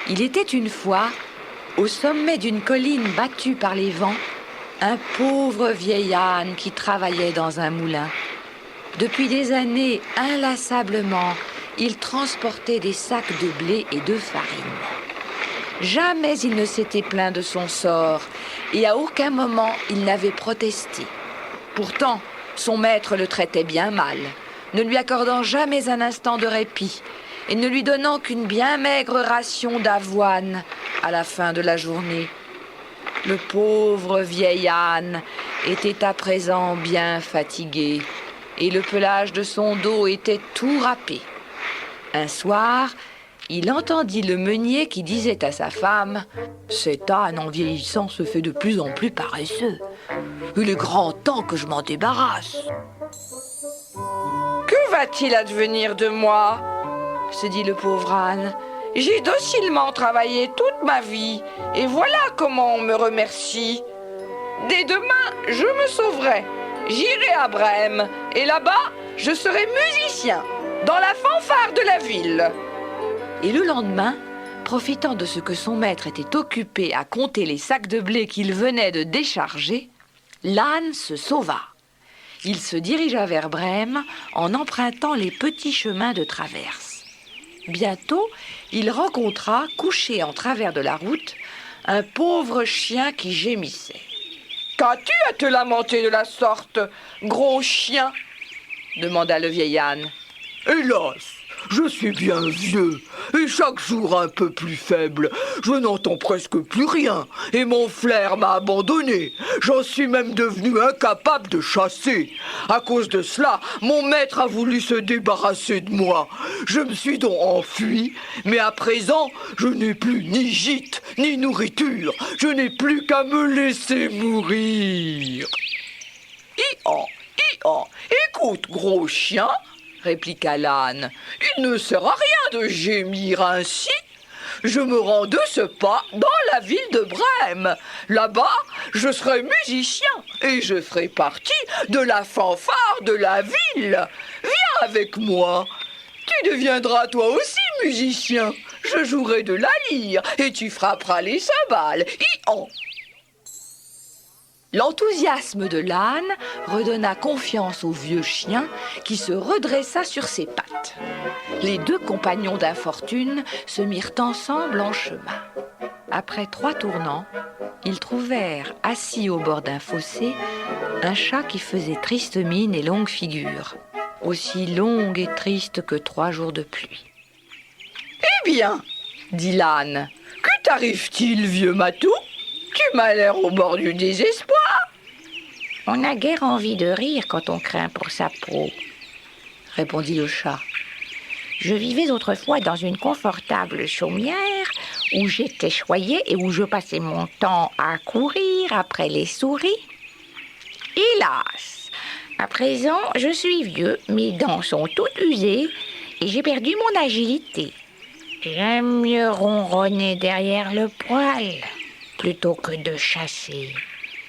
Il était une fois, au sommet d'une colline battue par les vents, un pauvre vieil âne qui travaillait dans un moulin. Depuis des années, inlassablement, il transportait des sacs de blé et de farine. Jamais il ne s'était plaint de son sort et à aucun moment il n'avait protesté. Pourtant, son maître le traitait bien mal, ne lui accordant jamais un instant de répit et ne lui donnant qu'une bien maigre ration d'avoine à la fin de la journée. Le pauvre vieil âne était à présent bien fatigué et le pelage de son dos était tout râpé. Un soir, il entendit le meunier qui disait à sa femme « Cet âne en vieillissant se fait de plus en plus paresseux. Il est grand temps que je m'en débarrasse. » « Que va-t-il advenir de moi ?» se dit le pauvre âne. « J'ai docilement travaillé toute ma vie et voilà comment on me remercie. Dès demain, je me sauverai. J'irai à Brême et là-bas, je serai musicien dans la fanfare de la ville. » Et le lendemain, profitant de ce que son maître était occupé à compter les sacs de blé qu'il venait de décharger, l'âne se sauva. Il se dirigea vers Brême en empruntant les petits chemins de traverse. Bientôt, il rencontra, couché en travers de la route, un pauvre chien qui gémissait. « Qu'as-tu à te lamenter de la sorte, gros chien ?» demanda le vieil âne. « Hélas, je suis bien vieux et chaque jour un peu plus faible. Je n'entends presque plus rien et mon flair m'a abandonné. J'en suis même devenu incapable de chasser. À cause de cela, mon maître a voulu se débarrasser de moi. Je me suis donc enfui, mais à présent, je n'ai plus ni gîte ni nourriture. Je n'ai plus qu'à me laisser mourir. »« Écoute, gros chien, » répliqua l'âne, « il ne sert à rien de gémir ainsi. Je me rends de ce pas dans la ville de Brême. Là-bas, je serai musicien et je ferai partie de la fanfare de la ville. Viens avec moi. Tu deviendras toi aussi musicien. Je jouerai de la lyre et tu frapperas les cymbales. L'enthousiasme de l'âne redonna confiance au vieux chien qui se redressa sur ses pattes. Les deux compagnons d'infortune se mirent ensemble en chemin. Après 3 tournants, ils trouvèrent, assis au bord d'un fossé, un chat qui faisait triste mine et longue figure, aussi longue et triste que 3 jours de pluie. « Eh bien, dit l'âne, que t'arrive-t-il, vieux matou ? Tu m'as l'air au bord du désespoir. » « On n'a guère envie de rire quand on craint pour sa peau, » répondit le chat. « Je vivais autrefois dans une confortable chaumière où j'étais choyé et où je passais mon temps à courir après les souris. Hélas, à présent, je suis vieux, mes dents sont toutes usées et j'ai perdu mon agilité. J'aime mieux ronronner derrière le poêle plutôt que de chasser.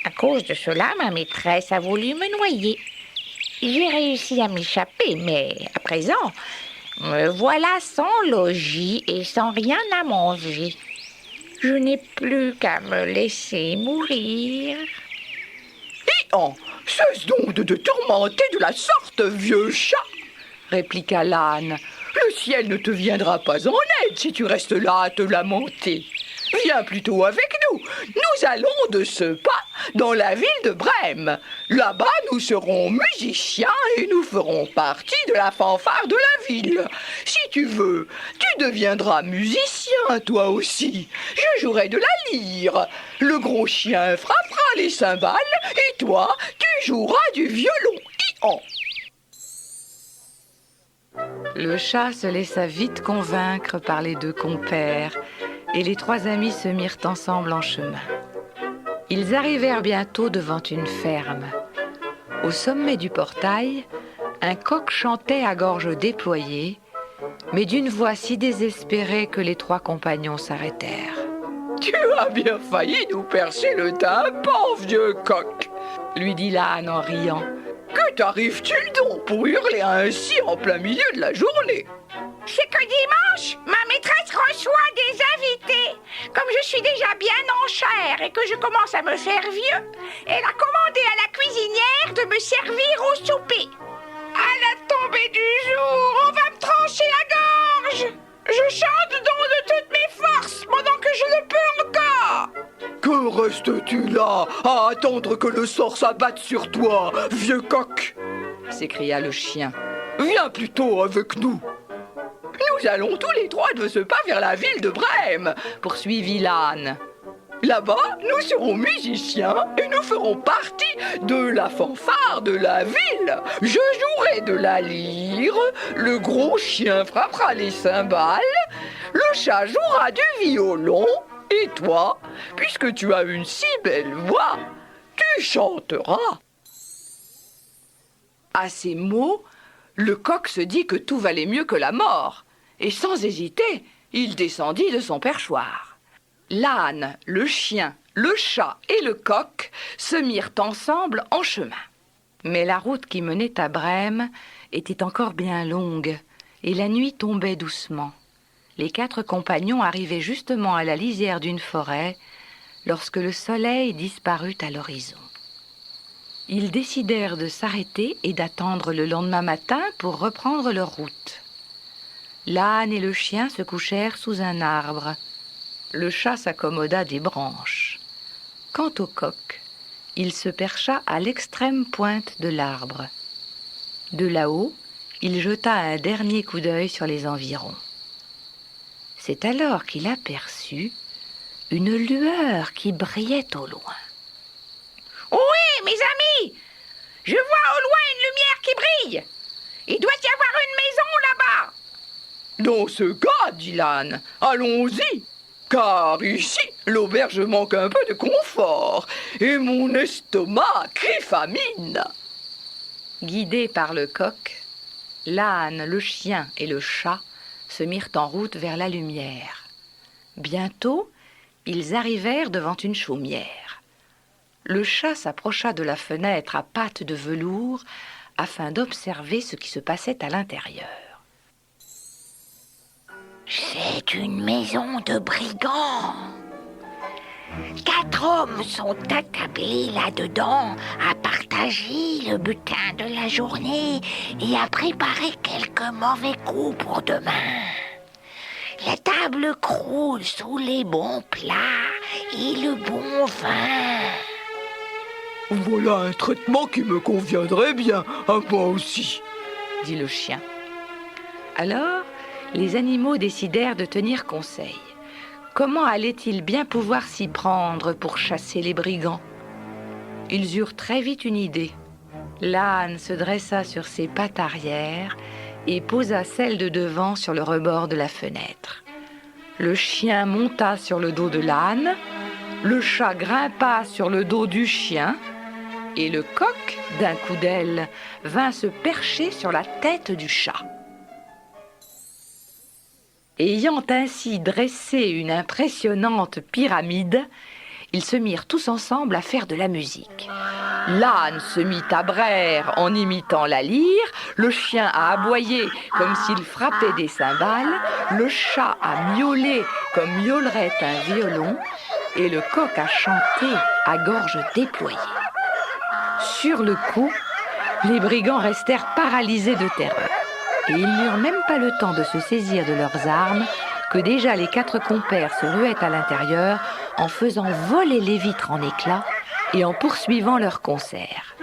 À cause de cela, ma maîtresse a voulu me noyer. J'ai réussi à m'échapper, mais à présent, me voilà sans logis et sans rien à manger. Je n'ai plus qu'à me laisser mourir. »« Cesse donc de te tourmenter de la sorte, vieux chat !» répliqua l'âne. « Le ciel ne te viendra pas en aide si tu restes là à te lamenter. Viens plutôt avec nous. Nous allons de ce pas dans la ville de Brême. Là-bas, nous serons musiciens et nous ferons partie de la fanfare de la ville. Si tu veux, tu deviendras musicien, toi aussi. Je jouerai de la lyre. Le gros chien frappera les cymbales et toi, tu joueras du violon. » Le chat se laissa vite convaincre par les 2 compères et les 3 amis se mirent ensemble en chemin. Ils arrivèrent bientôt devant une ferme. Au sommet du portail, un coq chantait à gorge déployée, mais d'une voix si désespérée que les 3 compagnons s'arrêtèrent. « Tu as bien failli nous percer le tympan, vieux coq !» lui dit l'âne en riant. « Que t'arrive-t-il donc pour hurler ainsi en plein milieu de la journée ?»« C'est que dimanche, ma maîtresse reçoit des invités je suis déjà bien en chair et que je commence à me faire vieux, elle a commandé à la cuisinière de me servir au souper. À la tombée du jour, on va me trancher la gorge. Je chante donc de toutes mes forces pendant que je le peux encore. Que restes-tu là à attendre que le sort s'abatte sur toi, vieux coq? s'écria le chien. Viens plutôt avec nous. Nous allons tous les trois de ce pas vers la ville de Brême, Poursuivit l'âne. Là-bas, nous serons musiciens et nous ferons partie de la fanfare de la ville. Je jouerai de la lyre, le gros chien frappera les cymbales, le chat jouera du violon, et toi, puisque tu as une si belle voix, tu chanteras. À ces mots, le coq se dit que tout valait mieux que la mort, et sans hésiter, il descendit de son perchoir. L'âne, le chien, le chat et le coq se mirent ensemble en chemin. Mais la route qui menait à Brême était encore bien longue, et la nuit tombait doucement. Les 4 compagnons arrivaient justement à la lisière d'une forêt lorsque le soleil disparut à l'horizon. Ils décidèrent de s'arrêter et d'attendre le lendemain matin pour reprendre leur route. L'âne et le chien se couchèrent sous un arbre. Le chat s'accommoda des branches. Quant au coq, il se percha à l'extrême pointe de l'arbre. De là-haut, il jeta un dernier coup d'œil sur les environs. C'est alors qu'il aperçut une lueur qui brillait au loin. Oui, mes amis, je vois au loin une lumière qui brille. Il doit y avoir une maison là-bas. Dans ce cas, dit l'âne, allons-y, car ici, l'auberge manque un peu de confort, et mon estomac crie famine. Guidés par le coq, l'âne, le chien et le chat se mirent en route vers la lumière. Bientôt, ils arrivèrent devant une chaumière. Le chat s'approcha de la fenêtre à pattes de velours afin d'observer ce qui se passait à l'intérieur. C'est une maison de brigands. 4 hommes sont attablés là-dedans à partager le butin de la journée et à préparer quelques mauvais coups pour demain. La table croule sous les bons plats et le bon vin. Voilà un traitement qui me conviendrait bien, à moi aussi, dit le chien. Alors, les animaux décidèrent de tenir conseil. Comment allaient-ils bien pouvoir s'y prendre pour chasser les brigands? Ils eurent très vite une idée. L'âne se dressa sur ses pattes arrière et posa celle de devant sur le rebord de la fenêtre. Le chien monta sur le dos de l'âne, le chat grimpa sur le dos du chien, et le coq, d'un coup d'aile, vint se percher sur la tête du chat. Ayant ainsi dressé une impressionnante pyramide, ils se mirent tous ensemble à faire de la musique. L'âne se mit à braire en imitant la lyre, le chien à aboyer comme s'il frappait des cymbales, le chat à miauler comme miaulerait un violon, et le coq à chanter à gorge déployée. Sur le coup, les brigands restèrent paralysés de terreur. Et ils n'eurent même pas le temps de se saisir de leurs armes que déjà les 4 compères se ruaient à l'intérieur en faisant voler les vitres en éclats et en poursuivant leur concert.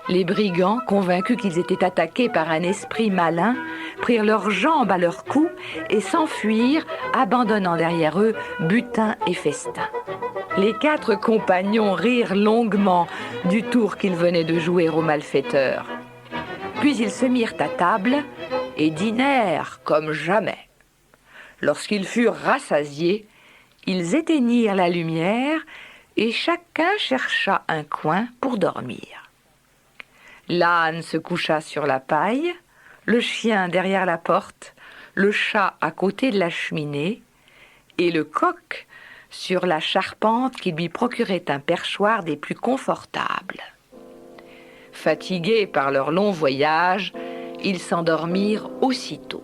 Les brigands, convaincus qu'ils étaient attaqués par un esprit malin, prirent leurs jambes à leur cou et s'enfuirent, abandonnant derrière eux butin et festin. Les 4 compagnons rirent longuement du tour qu'ils venaient de jouer aux malfaiteurs. Puis ils se mirent à table et dînèrent comme jamais. Lorsqu'ils furent rassasiés, ils éteignirent la lumière et chacun chercha un coin pour dormir. L'âne se coucha sur la paille, le chien derrière la porte, le chat à côté de la cheminée et le coq sur la charpente qui lui procurait un perchoir des plus confortables. Fatigués par leur long voyage, ils s'endormirent aussitôt.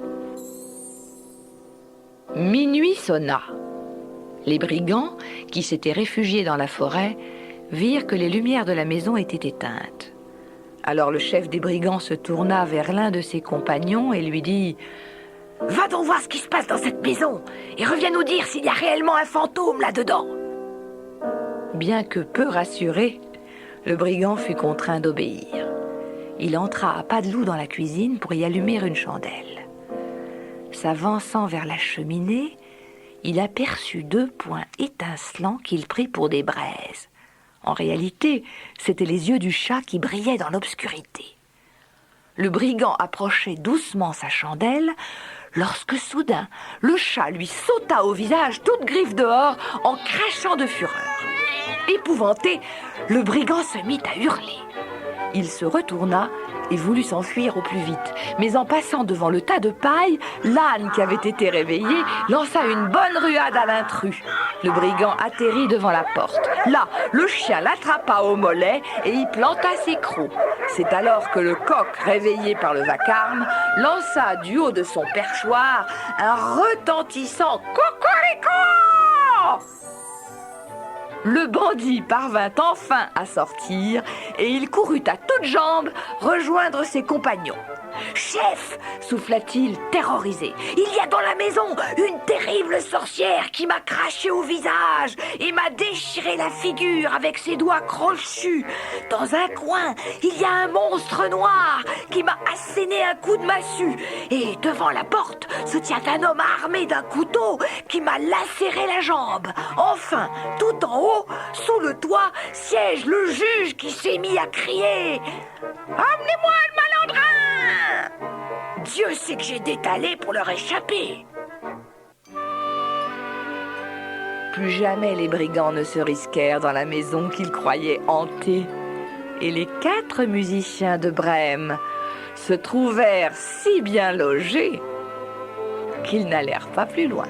Minuit sonna. Les brigands, qui s'étaient réfugiés dans la forêt, virent que les lumières de la maison étaient éteintes. Alors le chef des brigands se tourna vers l'un de ses compagnons et lui dit « Va donc voir ce qui se passe dans cette maison et reviens nous dire s'il y a réellement un fantôme là-dedans !» Bien que peu rassuré, le brigand fut contraint d'obéir. Il entra à pas de loup dans la cuisine pour y allumer une chandelle. S'avançant vers la cheminée, il aperçut 2 points étincelants qu'il prit pour des braises. En réalité, c'étaient les yeux du chat qui brillaient dans l'obscurité. Le brigand approchait doucement sa chandelle lorsque soudain, le chat lui sauta au visage, toute griffe dehors, en crachant de fureur. Épouvanté, le brigand se mit à hurler. Il se retourna et voulut s'enfuir au plus vite. Mais en passant devant le tas de paille, l'âne qui avait été réveillé lança une bonne ruade à l'intrus. Le brigand atterrit devant la porte. Là, le chien l'attrapa au mollet et y planta ses crocs. C'est alors que le coq, réveillé par le vacarme, lança du haut de son perchoir un retentissant « Cocorico !» Le bandit parvint enfin à sortir et il courut à toutes jambes rejoindre ses compagnons. « Chef !» souffla-t-il, terrorisé. « Il y a dans la maison une terrible sorcière qui m'a craché au visage et m'a déchiré la figure avec ses doigts crochus. Dans un coin, il y a un monstre noir qui m'a asséné un coup de massue. Et devant la porte se tient un homme armé d'un couteau qui m'a lacéré la jambe. Enfin, tout en haut, sous le toit, siège le juge qui s'est mis à crier « Amenez-moi le malandrin !» Dieu sait que j'ai détalé pour leur échapper. Plus jamais les brigands ne se risquèrent dans la maison qu'ils croyaient hantée. Et les 4 musiciens de Brême se trouvèrent si bien logés qu'ils n'allèrent pas plus loin.